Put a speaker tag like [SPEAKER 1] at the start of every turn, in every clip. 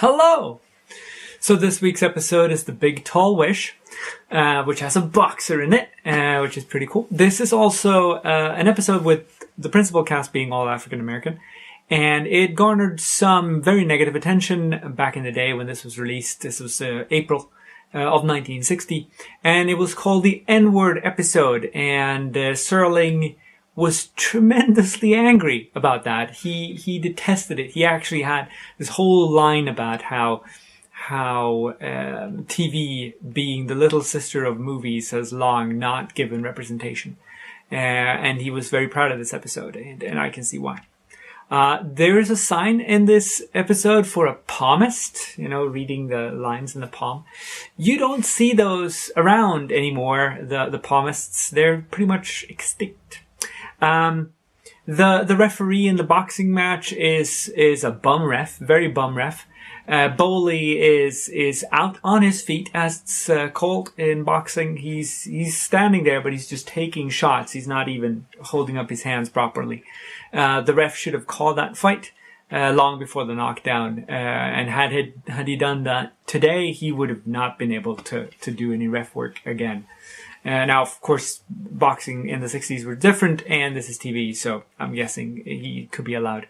[SPEAKER 1] Hello! So this week's episode is The Big Tall Wish, which has a boxer in it, which is pretty cool. This is also an episode with the principal cast being all African American, and it garnered some very negative attention back in the day when this was released. This was April of 1960, and it was called the N-word episode, and Serling was tremendously angry about that. He detested it. He actually had this whole line about how TV, being the little sister of movies, has long not given representation. And he was very proud of this episode, and I can see why. There is a sign in this episode for a palmist, reading the lines in the palm. You don't see those around anymore, the palmists. They're pretty much extinct. The referee in the boxing match is a bum ref, very bum ref. Bowley is out on his feet, as it's called in boxing. He's standing there, but he's just taking shots. He's not even holding up his hands properly. The ref should have called that fight long before the knockdown. And had he done that today, he would have not been able to do any ref work again. Now, of course, boxing in the 60s were different, and this is TV, so I'm guessing he could be allowed.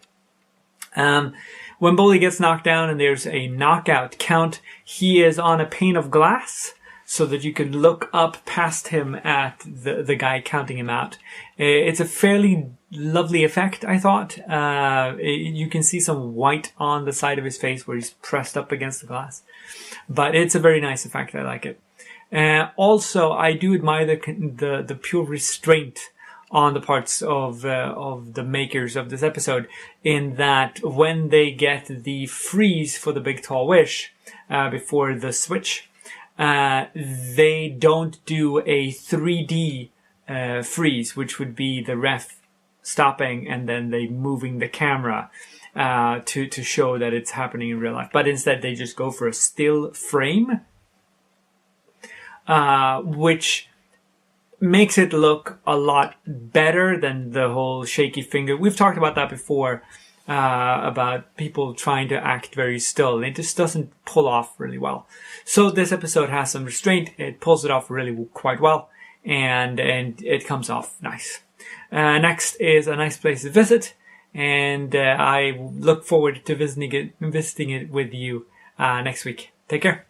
[SPEAKER 1] When Bowley gets knocked down and there's a knockout count, he is on a pane of glass so that you can look up past him at the guy counting him out. It's a fairly lovely effect, I thought. You can see some white on the side of his face where he's pressed up against the glass. But it's a very nice effect. I like it. Also, I do admire the pure restraint on the parts of the makers of this episode, in that when they get the freeze for the Big Tall Wish before the switch, they don't do a 3D freeze, which would be the ref stopping and then they moving the camera to show that it's happening in real life. But instead, they just go for a still frame, which makes it look a lot better than the whole shaky finger. We've talked about that before, about people trying to act very still. It just doesn't pull off really well. So this episode has some restraint. It pulls it off really quite well, and it comes off nice. Next is A Nice Place to Visit, and I look forward to visiting it with you next week. Take care.